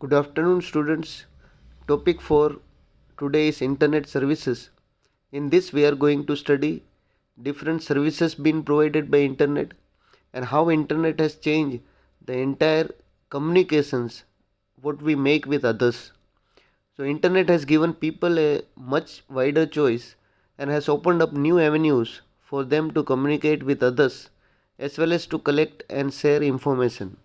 Good afternoon, students. Topic for today is Internet services. In this, we are going to study different services being provided by Internet and how Internet has changed the entire communications what we make with others. So, Internet has given people a much wider choice and has opened up new avenues for them to communicate with others as well as to collect and share information.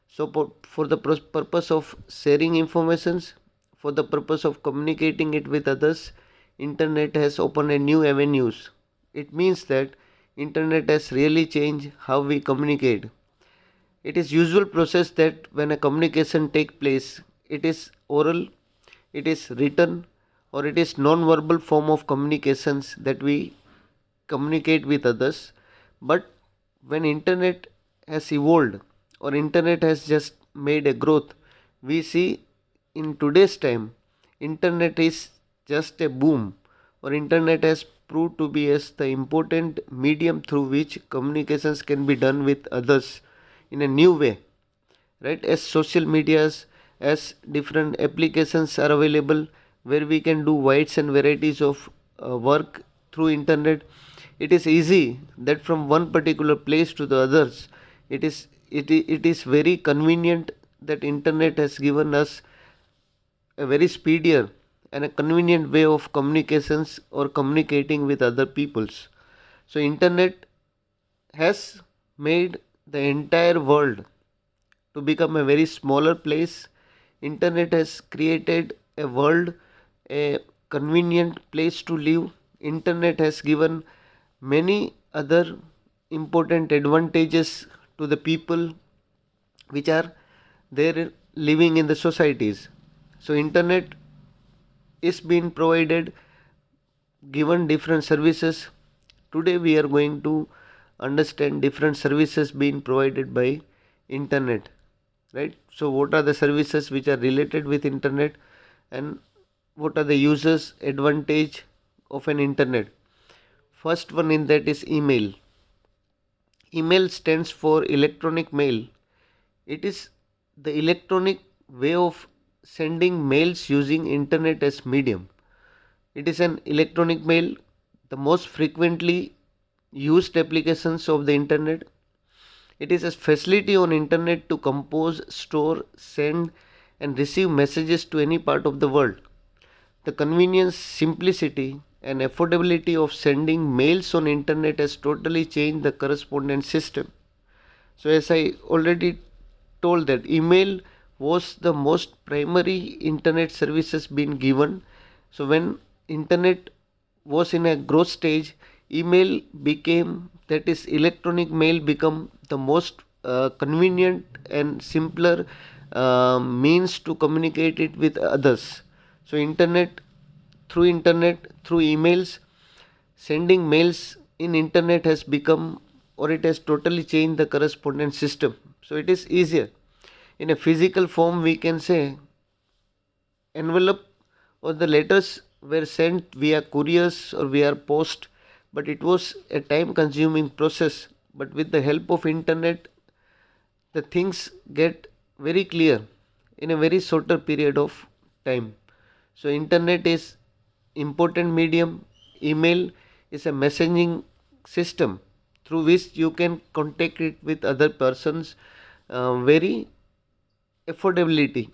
So for the purpose of sharing informations, for the purpose of communicating it with others, internet has opened a new avenues. It means that internet has really changed how we communicate. It is usual process that when a communication take place, it is oral, it is written, or it is non-verbal form of communications that we communicate with others. But when internet has evolved or internet has just made a growth, we see in today's time internet is just a boom, or internet has proved to be as the important medium through which communications can be done with others in a new way, right? As social medias, as different applications are available where we can do wides and varieties of work through internet. It is easy that from one particular place to the others, it is very convenient that internet has given us a very speedier and a convenient way of communications or communicating with other peoples. So internet has made the entire world to become a very smaller place. Internet has created a world, a convenient place to live. Internet has given many other important advantages to the people which are there living in the societies. So internet is being provided, given different services. Today we are going to understand different services being provided by internet, right? So what are the services which are related with internet, and what are the users advantage of an internet? First one in that is email. Email stands for electronic mail. It is the electronic way of sending mails using internet as medium. It is an electronic mail, the most frequently used applications of the internet. It is a facility on internet to compose, store, send and receive messages to any part of the world. The convenience, simplicity and affordability of sending mails on internet has totally changed the correspondence system. So as I already told that email was the most primary internet services being given. So when internet was in a growth stage, email became, that is electronic mail become the most convenient and simpler means to communicate it with others. So internet through emails, sending mails in internet has become, or it has totally changed the correspondence system. So it is easier. In a physical form we can say envelope or the letters were sent via couriers or via post, but it was a time consuming process. But with the help of internet, the things get very clear in a very shorter period of time. So internet is important medium. Email is a messaging system through which you can contact it with other persons very affordability.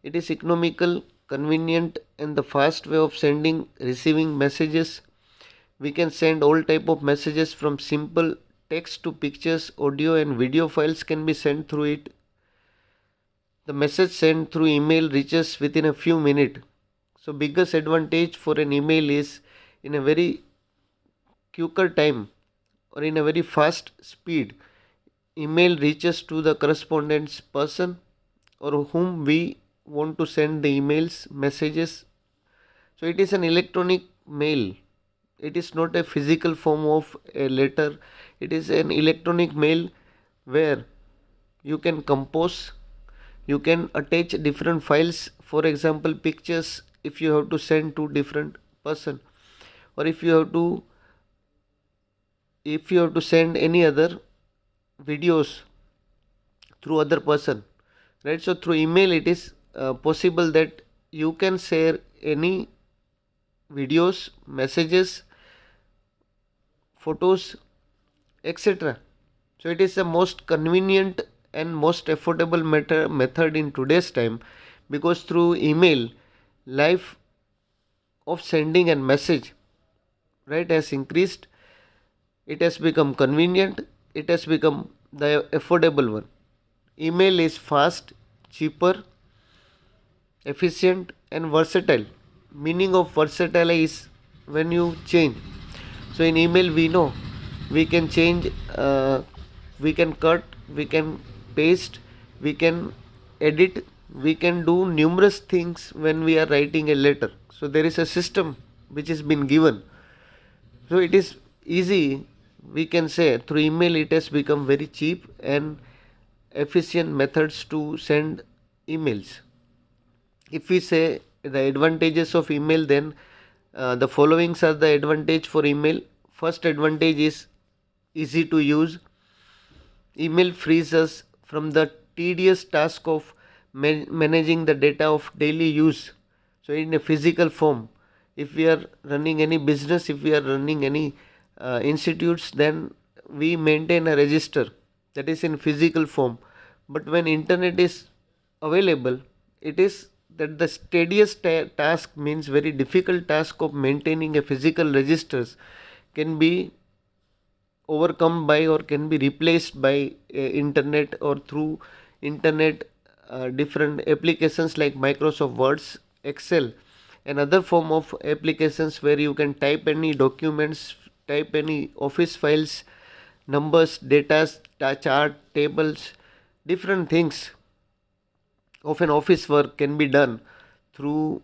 It is economical, convenient and the fast way of sending receiving messages. We can send all type of messages from simple text to pictures, audio and video files can be sent through it. The message sent through email reaches within a few minutes. So biggest advantage for an email is in a very quicker time or in a very fast speed. Email reaches to the correspondence person or whom we want to send the emails, messages. So it is an electronic mail. It is not a physical form of a letter. It is an electronic mail where you can compose, you can attach different files, for example pictures if you have to send to different person, or if you have to send any other videos through other person, right? So through email it is possible that you can share any videos, messages, photos, etc. So it is the most convenient and most affordable method in today's time, because through email life of sending and message, right, has increased. It has become convenient, it has become the affordable one. Email is fast, cheaper, efficient and versatile. Meaning of versatile is when you change. So in email we know we can change, we can cut, we can paste, we can edit, we can do numerous things when we are writing a letter. So there is a system which has been given. So it is easy, we can say through email it has become very cheap and efficient methods to send emails. If we say the advantages of email, then the followings are the advantage for email. First advantage is easy to use. Email frees us from the tedious task of managing the data of daily use. So in a physical form, if we are running any business, if we are running any institutes, then we maintain a register that is in physical form. But when internet is available, it is that the tedious task, means very difficult task of maintaining a physical registers, can be overcome by or can be replaced by internet, or through internet different applications like Microsoft Words, Excel and other form of applications where you can type any documents, type any office files, numbers, data, chart, tables, different things of an office work can be done through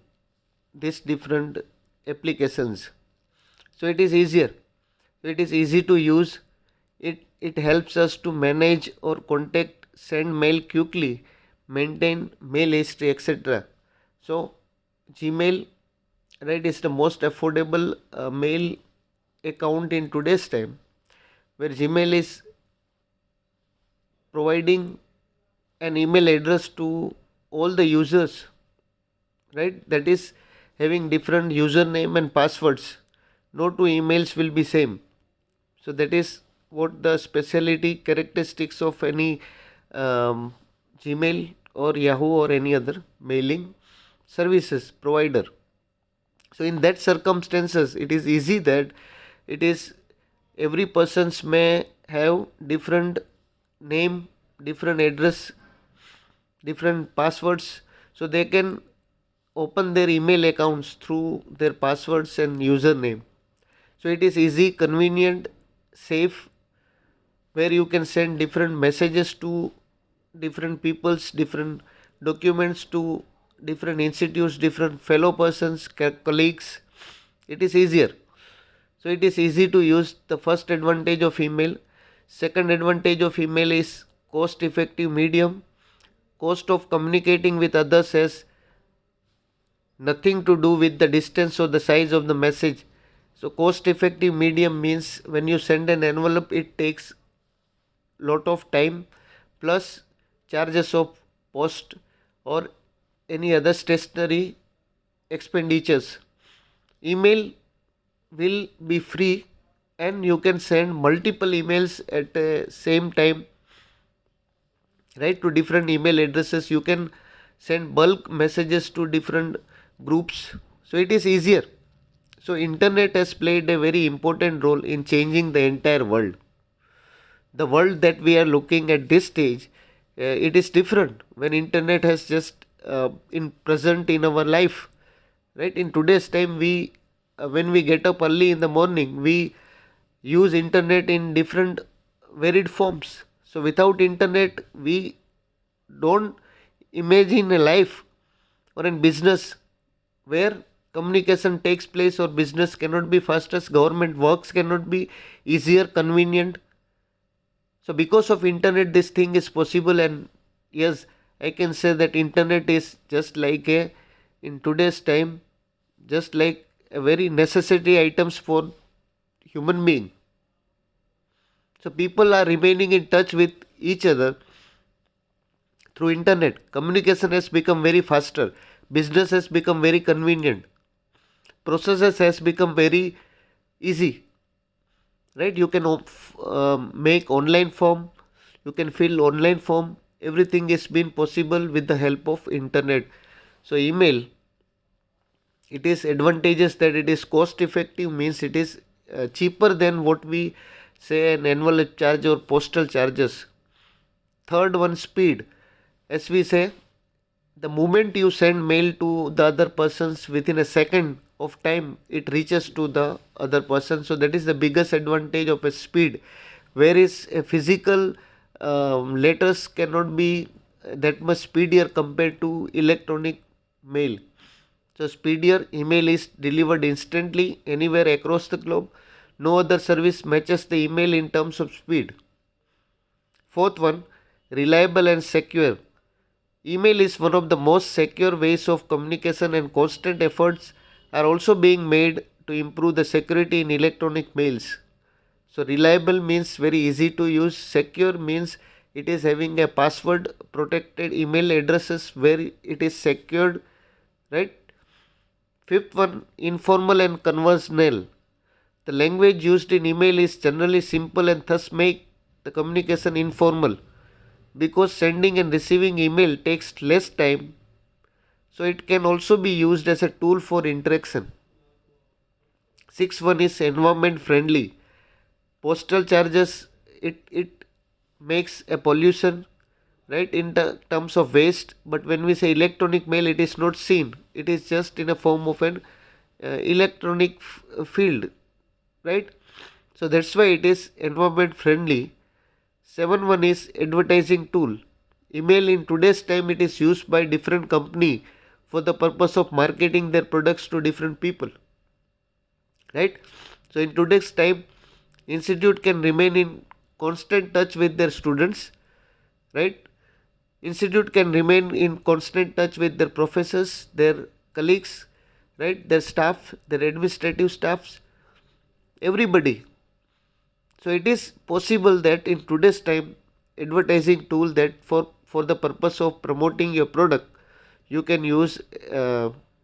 these different applications. So it is easier, it is easy to use. It helps us to manage or contact, send mail quickly, maintain mail history, etc. So Gmail, right, is the most affordable mail account in today's time, where Gmail is providing an email address to all the users, right, that is having different username and passwords. No two emails will be same. So that is what the speciality characteristics of any Gmail or Yahoo or any other mailing services provider. So in that circumstances, it is easy that it is every persons may have different name, different address, different passwords, so they can open their email accounts through their passwords and username. So it is easy, convenient, safe, where you can send different messages to different peoples, different documents to different institutes, different fellow persons, colleagues. It is easier. So it is easy to use, the first advantage of email. Second advantage of email is cost effective medium. Cost of communicating with others has nothing to do with the distance or the size of the message. So cost effective medium means when you send an envelope, it takes lot of time plus charges of post or any other stationery expenditures. Email will be free and you can send multiple emails at the same time, right, to different email addresses. You can send bulk messages to different groups, so it is easier. So internet has played a very important role in changing the entire world. The world that we are looking at this stage, it is different when internet has just in present in our life, right. In today's time, we when we get up early in the morning, we use internet in different varied forms. So without internet, we don't imagine a life or in business where communication takes place, or business cannot be fastest, government works cannot be easier, convenient. So because of internet, this thing is possible. And yes, I can say that internet is just like a, in today's time, just like a very necessity items for human being. So people are remaining in touch with each other through internet. Communication has become very faster. Business has become very convenient. Processes has become very easy. Right? You can make online form. You can fill online form. Everything is been possible with the help of internet. So email, it is advantageous that it is cost effective, means it is cheaper than what we say an envelope charge or postal charges. Third one, speed. As we say, the moment you send mail to the other persons, within a second of time it reaches to the other person. So that is the biggest advantage of a speed, whereas a physical letters cannot be that much speedier compared to electronic mail. So speedier email is delivered instantly anywhere across the globe. No other service matches the email in terms of speed. Fourth one, reliable and secure. Email is one of the most secure ways of communication, and constant efforts are also being made to improve the security in electronic mails. So reliable means very easy to use. Secure means it is having a password protected email addresses where it is secured, right? Fifth one, informal and conversational. The language used in email is generally simple and thus make the communication informal. Because sending and receiving email takes less time, so it can also be used as a tool for interaction. Sixth one is environment friendly. Postal charges, it makes a pollution, right, in the terms of waste, but when we say electronic mail, it is not seen. It is just in a form of an electronic field, right? So that's why it is environment friendly. 7 one is advertising tool. Email in today's time, it is used by different company for the purpose of marketing their products to different people, right? So in today's time, institute can remain in constant touch with their students, right? Institute can remain in constant touch with their professors, their colleagues, right, their staff, their administrative staffs, everybody. So it is possible that in today's time, advertising tool that for the purpose of promoting your product, you can use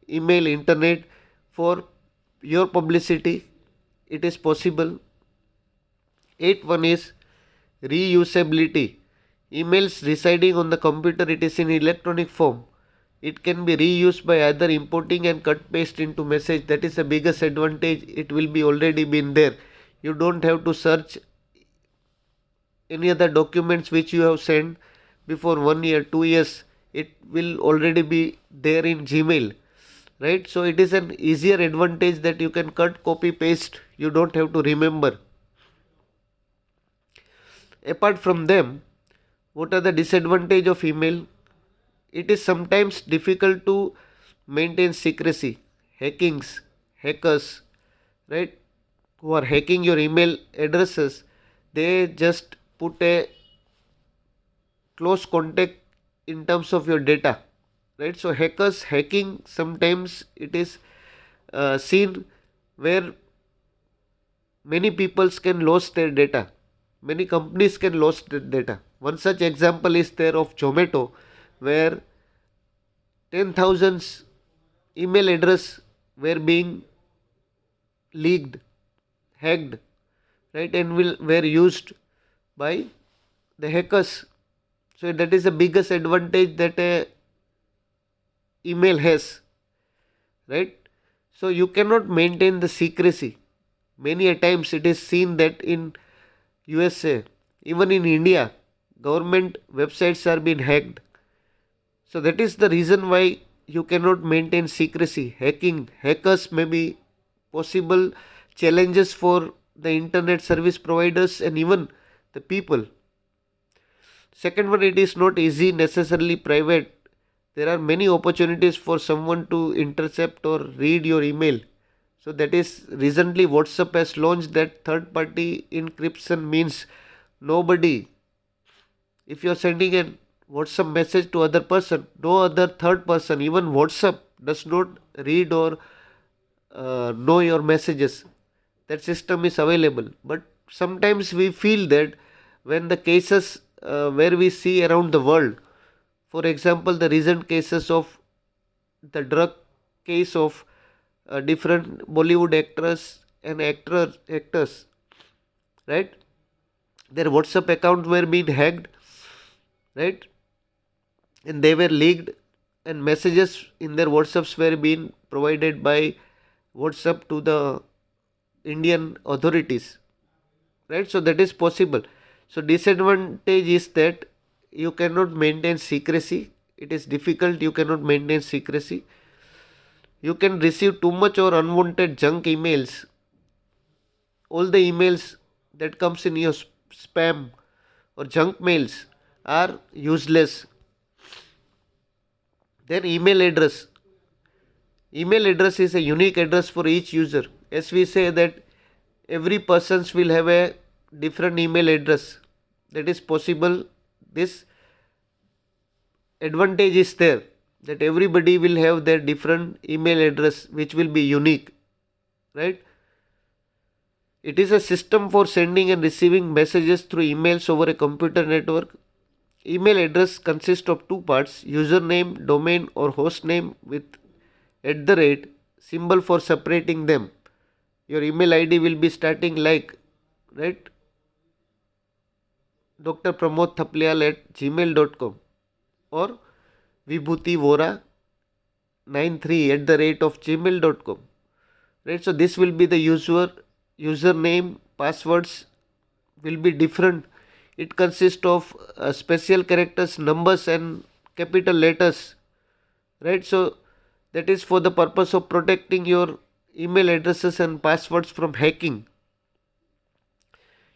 email, internet for your publicity. It is possible. 8 one is reusability. Emails residing on the computer, it is in electronic form. It can be reused by either importing and cut paste into message. That is the biggest advantage. It will be already been there. You don't have to search any other documents which you have sent before 1 year, 2 years. It will already be there in Gmail, right? So it is an easier advantage that you can cut, copy, paste. You don't have to remember. Apart from them, what are the disadvantage of email? It is sometimes difficult to maintain secrecy. Hackers, right, who are hacking your email addresses, they just put a close contact in terms of your data, right? So hackers hacking, sometimes it is seen where many peoples can lose their data. Many companies can lose their data. One such example is there of Zomato, where 10,000 email address were being leaked, hacked, right, and were used by the hackers. So that is the biggest advantage that a email has, right? So you cannot maintain the secrecy. Many a times it is seen that in USA, even in India, government websites are being hacked. So that is the reason why you cannot maintain secrecy. Hackers may be possible challenges for the internet service providers and even the people. Second one, it is not easy, necessarily private. There are many opportunities for someone to intercept or read your email. So that is recently WhatsApp has launched that third party encryption, means nobody, if you are sending a WhatsApp message to other person, no other third person, even WhatsApp does not read or know your messages. That system is available. But sometimes we feel that when the cases where we see around the world, For example, the recent cases of the drug case of different Bollywood actors and actors, right? Their WhatsApp accounts were being hacked, right? And they were leaked, and messages in their WhatsApps were being provided by WhatsApp to the Indian authorities, right? So that is possible. So disadvantage is that you cannot maintain secrecy. It is difficult. You cannot maintain secrecy. You can receive too much or unwanted junk emails. All the emails that comes in your spam or junk mails are useless. Then email address. Email address is a unique address for each user. As we say that every persons will have a different email address. That is possible. This advantage is there that everybody will have their different email address which will be unique, right? It is a system for sending and receiving messages through emails over a computer network. Email address consists of two parts: username, domain or host name with @ symbol for separating them. Your email ID will be starting like, right, Dr. Pramod Thaplyal at gmail.com or Vibhuti Vora 93 @gmail.com, right? So this will be the username. Passwords will be different. It consists of special characters, numbers and capital letters, right? So that is for the purpose of protecting your email addresses and passwords from hacking.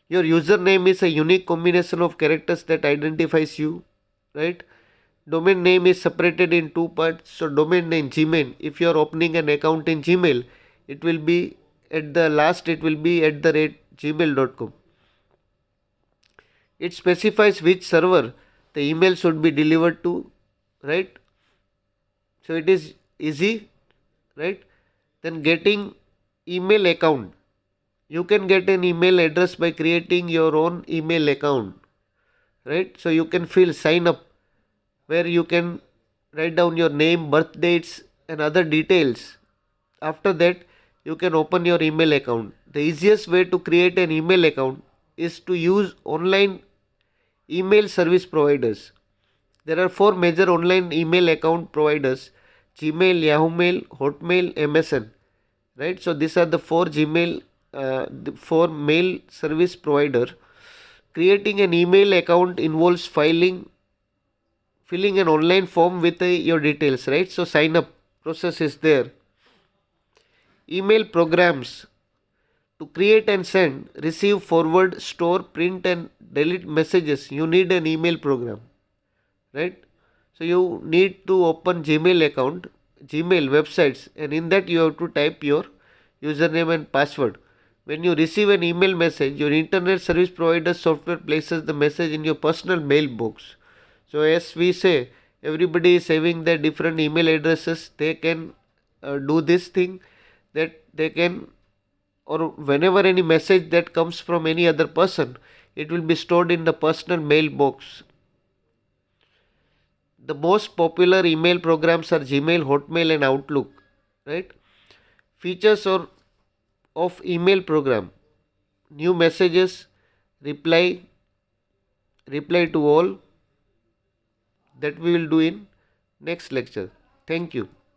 Your username is a unique combination of characters that identifies you, right? Domain name is separated in two parts. So domain name Gmail. If you are opening an account in Gmail, it will be at the last, it will be @gmail.com. It specifies which server the email should be delivered to, right? So it is easy, right? Then getting email account. You can get an email address by creating your own email account, right? So you can sign up where you can write down your name, birth dates and other details. After that, you can open your email account. The easiest way to create an email account is to use online email service providers. There are four major online email account providers: Gmail, Yahoo Mail, Hotmail, MSN, right? So these are the four mail service provider. Creating an email account involves filling an online form with your details, right? So sign up process is there. Email programs: to create and send, receive, forward, store, print and delete messages, you need an email program, right? So you need to open Gmail account, Gmail websites, and in that you have to type your username and password. When you receive an email message, your internet service provider software places the message in your personal mailbox. So as we say, everybody is having their different email addresses. They can do this thing, that they can, or whenever any message that comes from any other person, it will be stored in the personal mailbox. The most popular email programs are Gmail, Hotmail and Outlook, right? Features of email program: new messages, reply to all, that we will do in next lecture. Thank you.